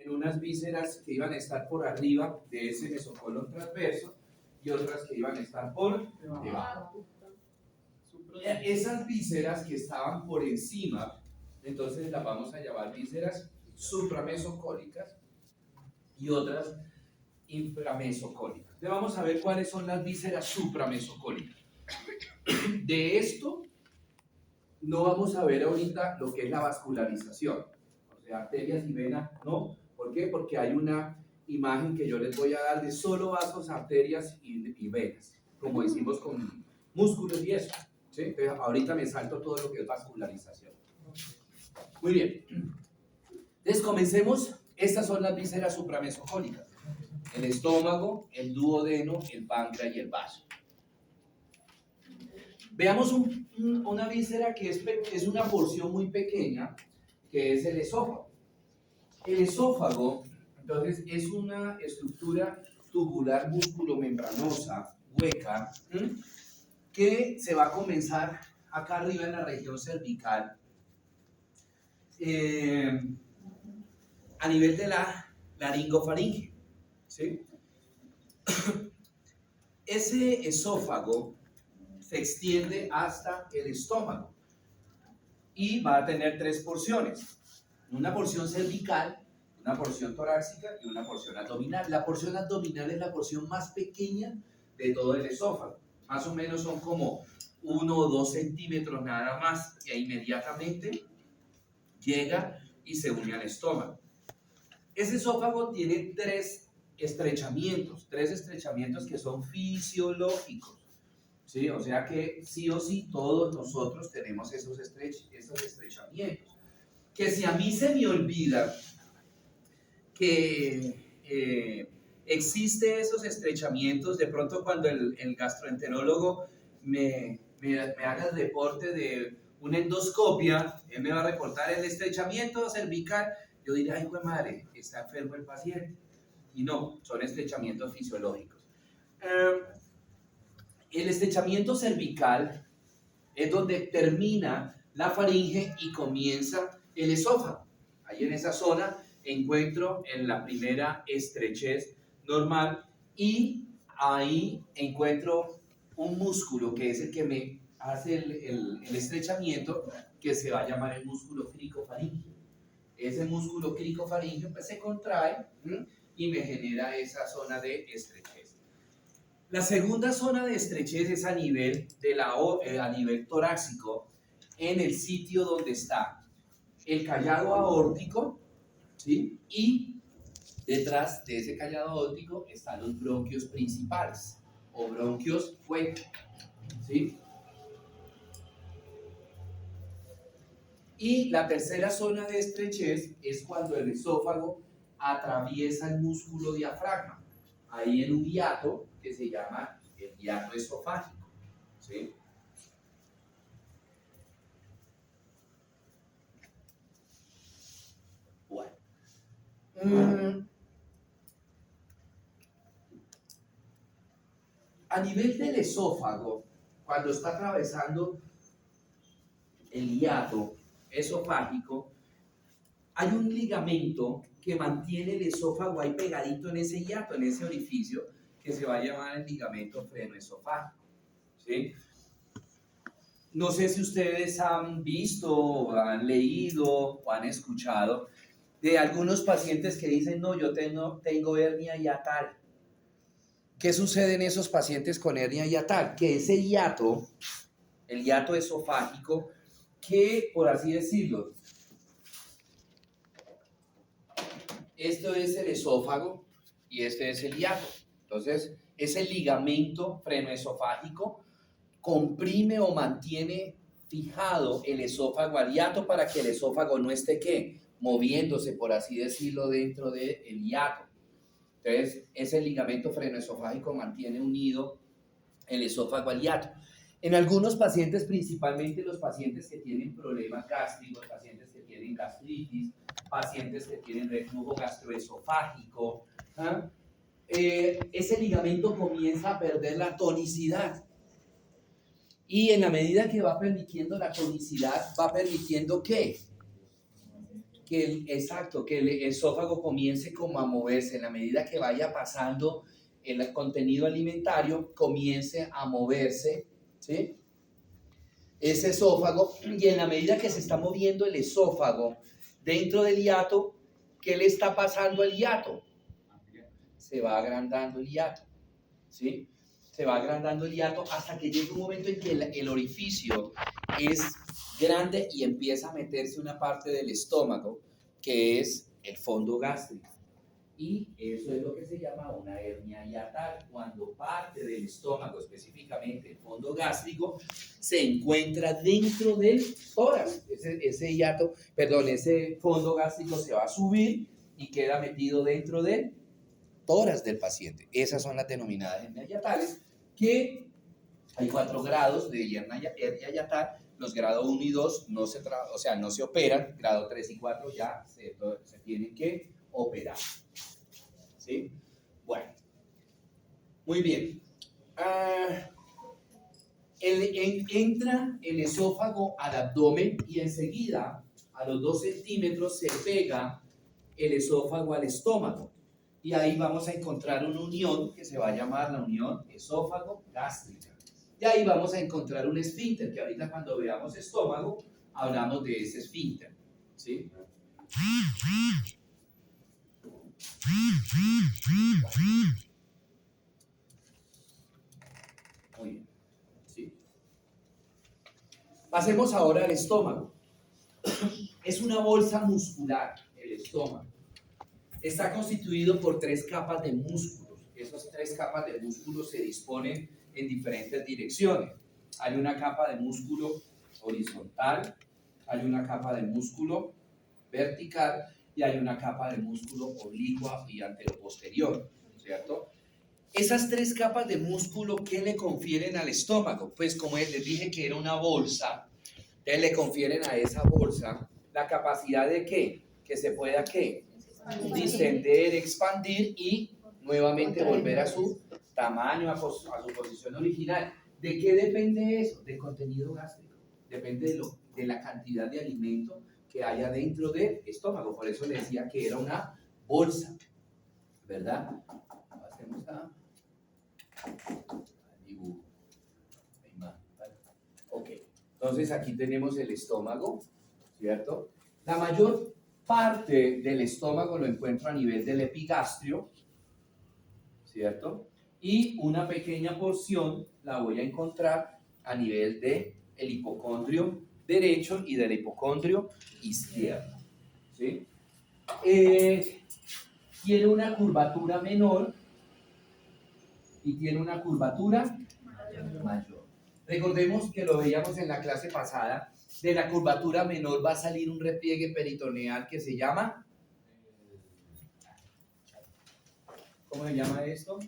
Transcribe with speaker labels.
Speaker 1: en unas vísceras que iban a estar por arriba de ese mesocolon transverso y otras que iban a estar por debajo. Esas vísceras que estaban por encima, entonces las vamos a llamar vísceras supramesocólicas y otras inframesocólicas. Entonces vamos a ver cuáles son las vísceras supramesocólicas. De esto no vamos a ver ahorita lo que es la vascularización, o sea, arterias y venas, ¿no? ¿Por qué? Porque hay una imagen que yo les voy a dar de solo vasos, arterias y venas, como decimos con músculos y eso, ¿sí? Entonces, ahorita me salto todo lo que es vascularización. Muy bien. Entonces, comencemos. Estas son las vísceras supramesocólicas: el estómago, el duodeno, el páncreas y el vaso. Veamos una víscera que es una porción muy pequeña, que es el esófago. El esófago, entonces, es una estructura tubular músculo-membranosa, hueca, que se va a comenzar acá arriba en la región cervical, a nivel de la laringofaringe, ¿sí? Ese esófago se extiende hasta el estómago y va a tener tres porciones: una porción cervical, una porción torácica y una porción abdominal. La porción abdominal es la porción más pequeña de todo el esófago, más o menos son como 1 o 2 centímetros nada más, e inmediatamente llega y se une al estómago. Ese esófago tiene tres estrechamientos que son fisiológicos, ¿sí? O sea que sí o sí todos nosotros tenemos esos estrechamientos, que si a mí se me olvida que existe esos estrechamientos, de pronto cuando el gastroenterólogo me haga el reporte de una endoscopia, él me va a reportar el estrechamiento cervical, yo diré, ay, pues madre, está enfermo el paciente. Y no, son estrechamientos fisiológicos. El estrechamiento cervical es donde termina la faringe y comienza el esófago. Ahí en esa zona encuentro en la primera estrechez normal y ahí encuentro un músculo que es el que me hace el estrechamiento, que se va a llamar el músculo cricofaringeo. Ese músculo cricofaringeo pues se contrae y me genera esa zona de estrechez. La segunda zona de estrechez es a nivel torácico, en el sitio donde está el callado aórtico, ¿sí? Y detrás de ese callado aórtico están los bronquios principales o bronquios hueca, ¿sí? Y la tercera zona de estrechez es cuando el esófago atraviesa el músculo diafragma, ahí en un hiato que se llama el hiato esofágico, ¿sí? Bueno. A nivel del esófago, cuando está atravesando el hiato esofágico, hay un ligamento que mantiene el esófago ahí pegadito en ese hiato, en ese orificio, que se va a llamar el ligamento frenoesofágico, ¿sí? No sé si ustedes han visto, o han leído o han escuchado de algunos pacientes que dicen, no, yo tengo hernia hiatal. ¿Qué sucede en esos pacientes con hernia hiatal? Que ese hiato, el hiato esofágico, que por así decirlo, esto es el esófago y este es el hiato. Entonces, ese ligamento frenoesofágico comprime o mantiene fijado el esófago al hiato para que el esófago no esté, ¿qué?, moviéndose, por así decirlo, dentro del hiato. Entonces, ese ligamento frenoesofágico mantiene unido el esófago al hiato. En algunos pacientes, principalmente los pacientes que tienen problemas gástricos, pacientes que tienen gastritis, pacientes que tienen reflujo gastroesofágico, ese ligamento comienza a perder la tonicidad. Y en la medida que va permitiendo la tonicidad, va permitiendo que
Speaker 2: exacto, que el esófago comience como a moverse en la medida que vaya pasando el contenido alimentario, comience a moverse, ¿sí? Ese esófago, y en la medida que se está moviendo el esófago dentro del hiato, ¿qué le está pasando al hiato? Se va agrandando el hiato, ¿sí? Se va agrandando el hiato hasta que llega un momento en que el orificio es grande y empieza a meterse una parte del estómago, que es el fondo gástrico. Y eso es lo que se llama una hernia hiatal, cuando parte del estómago, específicamente el fondo gástrico, se encuentra dentro del tórax. Ese fondo gástrico se va a subir y queda metido dentro del tórax del paciente. Esas son las denominadas hernias hiatales, que hay 4 grados de hernia hiatal. Los grados 1 y 2 no se operan, grado 3 y 4 ya se tienen que operar. ¿Sí? Bueno, muy bien. Entra el esófago al abdomen y enseguida, a los 2 centímetros, se pega el esófago al estómago. Y ahí vamos a encontrar una unión que se va a llamar la unión esófago-gástrica. Y ahí vamos a encontrar un esfínter, que ahorita cuando veamos estómago, hablamos de ese esfínter. ¿Sí? Muy bien. ¿Sí? Pasemos ahora al estómago. Es una bolsa muscular, el estómago. Está constituido por 3 capas de músculos. Esas 3 capas de músculos se disponen en diferentes direcciones. Hay una capa de músculo horizontal, hay una capa de músculo vertical y hay una capa de músculo oblicua y anteroposterior, ¿cierto? Esas 3 capas de músculo, ¿qué le confieren al estómago? Pues como les dije que era una bolsa, entonces le confieren a esa bolsa la capacidad de ¿qué? Que se pueda ¿qué? Distender, expandir y nuevamente volver a su tamaño, a su posición original. ¿De qué depende eso? Del contenido gástrico. Depende de la cantidad de alimento que haya dentro del estómago. Por eso le decía que era una bolsa, ¿verdad? Pasemos al dibujo. Ok, entonces aquí tenemos el estómago, ¿cierto? La mayor parte del estómago lo encuentro a nivel del epigastrio, ¿cierto? Y una pequeña porción la voy a encontrar a nivel del hipocondrio derecho y del hipocondrio izquierdo, ¿sí? Tiene una curvatura menor y tiene una curvatura mayor. Recordemos que lo veíamos en la clase pasada. De la curvatura menor va a salir un repliegue peritoneal que se llama, ¿cómo se llama esto?